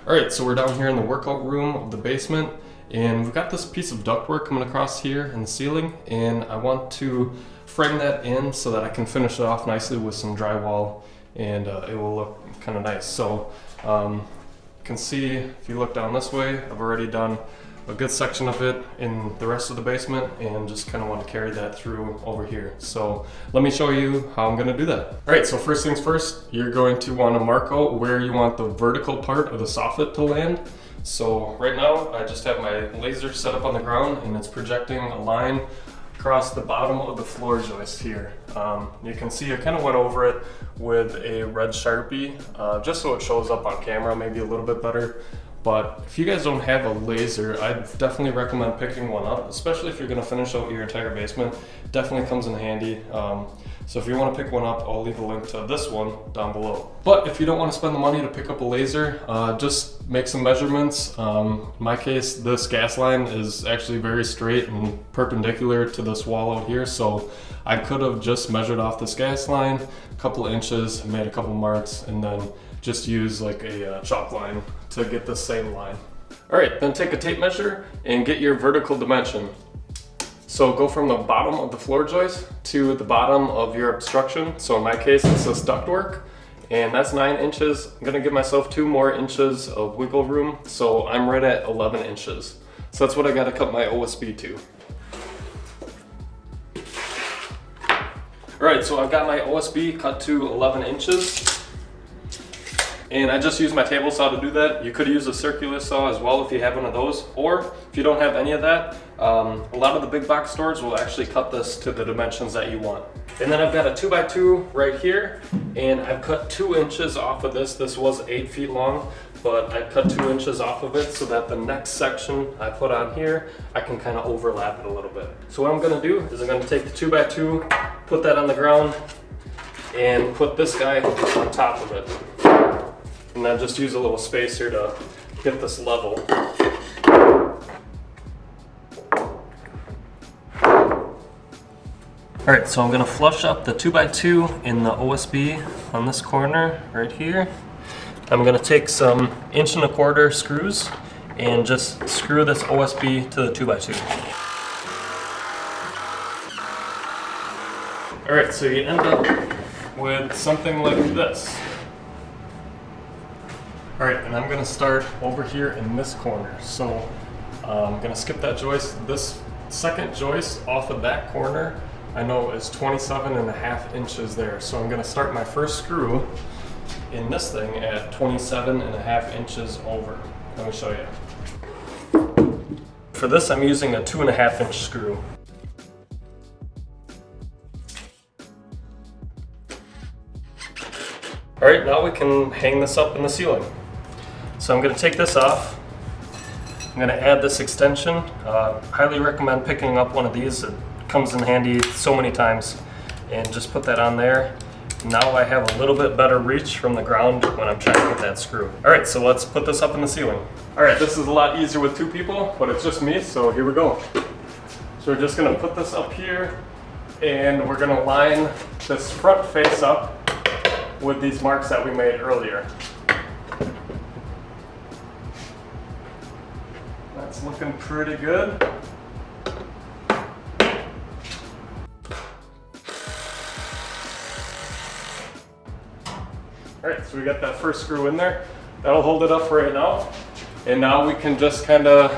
Alright, so we're down here in the workout room of the basement, and we've got this piece of ductwork coming across here in the ceiling, and I want to frame that in so that I can finish it off nicely with some drywall, and it will look kind of nice. So you can see, if you look down this way, I've already done a good section of it in the rest of the basement, and just kind of want to carry that through over here. So let me show you how I'm going to do that. All right, so first things first, you're going to want to mark out where you want the vertical part of the soffit to land. So right now I just have my laser set up on the ground, and it's projecting a line across the bottom of the floor joist here. You can see I kind of went over it with a red Sharpie just so it shows up on camera maybe a little bit better. But if you guys don't have a laser, I'd definitely recommend picking one up, especially if you're going to finish out your entire basement. It definitely comes in handy. So if you want to pick one up, I'll leave a link to this one down below. But if you don't want to spend the money to pick up a laser, just make some measurements. In my case, this gas line is actually very straight and perpendicular to this wall out here. So I could have just measured off this gas line a couple inches, made a couple marks, and then just use like a chalk line to get the same line. All right, then take a tape measure and get your vertical dimension. So go from the bottom of the floor joist to the bottom of your obstruction. So in my case, it's this ductwork, and that's 9 inches. I'm gonna give myself 2 more inches of wiggle room, so I'm right at 11 inches. So that's what I gotta cut my OSB to. All right, so I've got my OSB cut to 11 inches. And I just use my table saw to do that. You could use a circular saw as well if you have one of those, or if you don't have any of that, a lot of the big box stores will actually cut this to the dimensions that you want. And then I've got a 2x2 right here, and I've cut 2 inches off of this. This was 8 feet long, but I cut 2 inches off of it so that the next section I put on here, I can kind of overlap it a little bit. So what I'm gonna do is I'm gonna take the 2x2, put that on the ground, and put this guy on top of it. And then just use a little space here to get this level. All right, so I'm gonna flush up the 2x2 in the OSB on this corner right here. I'm gonna take some 1¼ inch screws and just screw this OSB to the 2x2. All right, so you end up with something like this. All right, and I'm gonna start over here in this corner. So I'm gonna skip that joist. This second joist off of that corner, I know is 27½ inches there. So I'm gonna start my first screw in this thing at 27½ inches over. Let me show you. For this, I'm using a 2½ inch screw. All right, now we can hang this up in the ceiling. So I'm going to take this off. I'm going to add this extension. Highly recommend picking up one of these. It comes in handy so many times. And just put that on there. Now I have a little bit better reach from the ground when I'm trying to get that screw. All right, so let's put this up in the ceiling. All right, this is a lot easier with 2 people, but it's just me, so here we go. So we're just going to put this up here, and we're going to line this front face up with these marks that we made earlier. That's looking pretty good. All right, so we got that first screw in there. That'll hold it up for right now. And now we can just kind of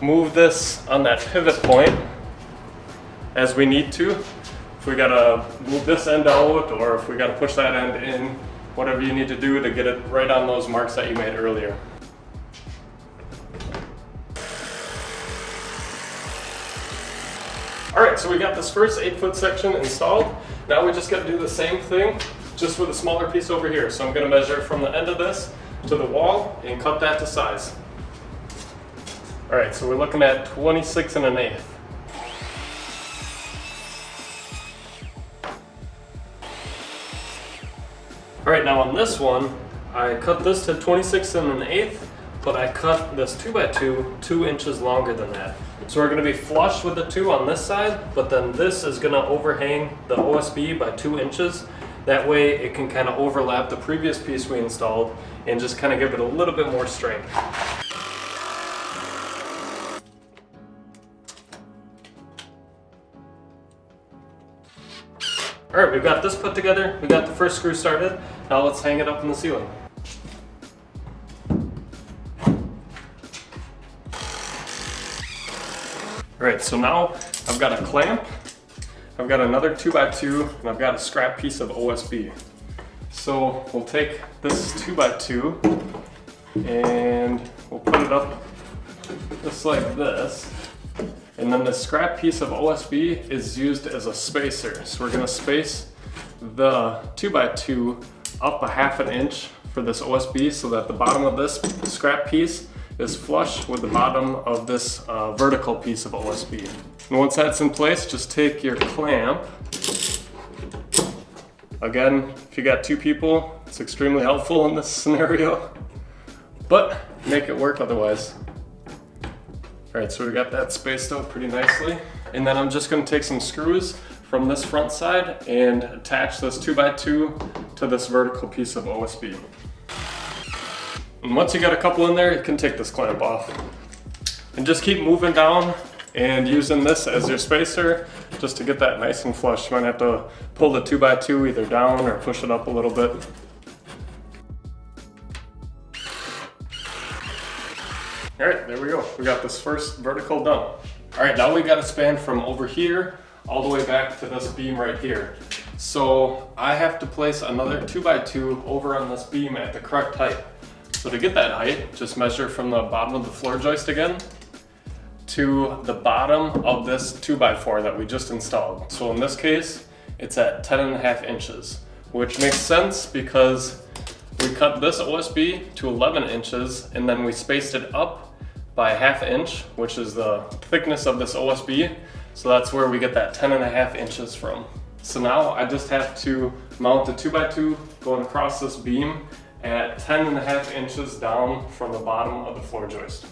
move this on that pivot point as we need to. If we gotta move this end out, or if we gotta push that end in, whatever you need to do to get it right on those marks that you made earlier. All right, so we got this first 8-foot section installed. Now we just gotta do the same thing, just with a smaller piece over here. So I'm gonna measure from the end of this to the wall and cut that to size. All right, so we're looking at 26⅛. All right, now on this one, I cut this to 26⅛, but I cut this 2x2 2 inches longer than that. So we're gonna be flush with the 2 on this side, but then this is gonna overhang the OSB by 2 inches. That way it can kind of overlap the previous piece we installed and just kind of give it a little bit more strength. All right, we've got this put together. We got the first screw started. Now let's hang it up in the ceiling. All right, so now I've got a clamp, I've got another 2x2, and I've got a scrap piece of OSB. So we'll take this 2x2 and we'll put it up just like this. And then the scrap piece of OSB is used as a spacer. So we're gonna space the 2x2 up a ½ inch for this OSB so that the bottom of this scrap piece is flush with the bottom of this vertical piece of OSB. And once that's in place, just take your clamp. Again, if you got 2 people, it's extremely helpful in this scenario, but make it work otherwise. All right, so we got that spaced out pretty nicely. And then I'm just gonna take some screws from this front side and attach this 2x2 to this vertical piece of OSB. And once you got a couple in there, you can take this clamp off. And just keep moving down and using this as your spacer just to get that nice and flush. You might have to pull the 2x2 either down or push it up a little bit. All right, there we go. We got this first vertical done. All right, now we got to span from over here all the way back to this beam right here. So I have to place another 2x2 over on this beam at the correct height. So to get that height, just measure from the bottom of the floor joist again to the bottom of this 2x4 that we just installed. So in this case, it's at 10.5 inches, which makes sense because we cut this OSB to 11 inches and then we spaced it up by ½ inch, which is the thickness of this OSB. So that's where we get that 10.5 inches from. So now I just have to mount the 2x2 going across this beam at 10.5 inches down from the bottom of the floor joist.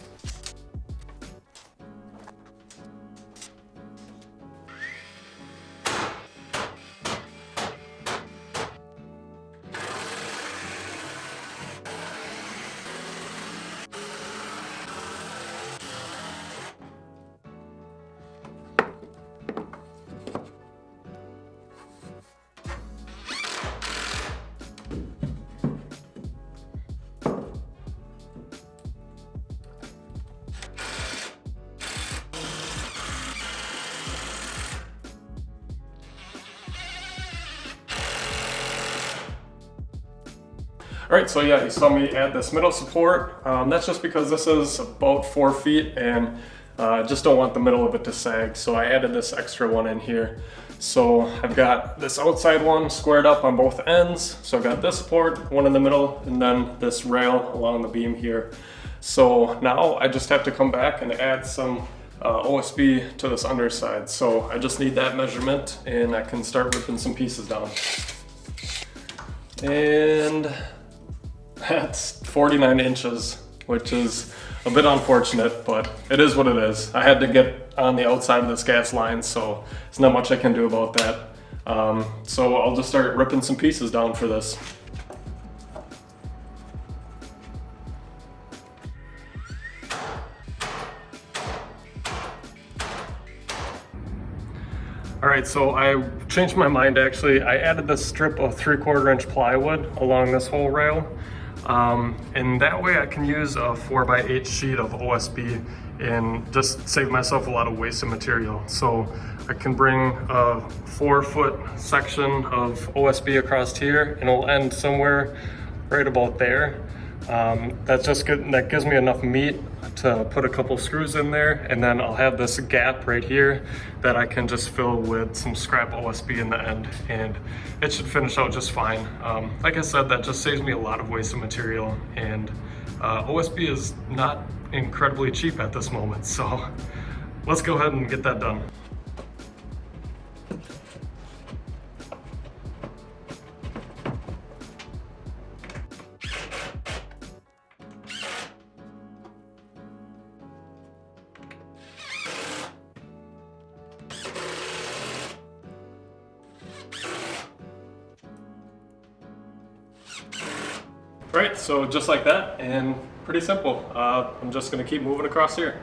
All right, so yeah, you saw me add this middle support. That's just because this is about 4 feet and I just don't want the middle of it to sag. So I added this extra one in here. So I've got this outside one squared up on both ends. So I've got this support, one in the middle, and then this rail along the beam here. So now I just have to come back and add some OSB to this underside. So I just need that measurement and I can start ripping some pieces down. And that's 49 inches, which is a bit unfortunate, but it is what it is. I had to get on the outside of this gas line, so there's not much I can do about that. So I'll just start ripping some pieces down for this. All right, so I changed my mind actually. I added this strip of 3/4 inch plywood along this whole rail. And that way I can use a 4x8 sheet of OSB and just save myself a lot of wasted material. So I can bring a 4-foot section of OSB across here and it'll end somewhere right about there. That's just good. That gives me enough meat to put a couple screws in there, and then I'll have this gap right here that I can just fill with some scrap OSB in the end, and it should finish out just fine. Like I said, that just saves me a lot of wasted material, and OSB is not incredibly cheap at this moment, so let's go ahead and get that done. Right, so just like that, and pretty simple. I'm just gonna keep moving across here.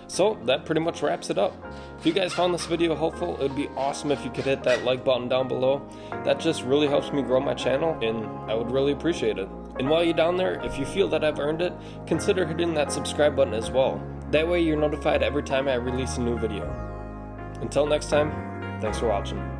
So that pretty much wraps it up. If you guys found this video helpful, it would be awesome if you could hit that like button down below. That just really helps me grow my channel, and I would really appreciate it. And while you're down there, if you feel that I've earned it, consider hitting that subscribe button as well. That way you're notified every time I release a new video. Until next time, thanks for watching.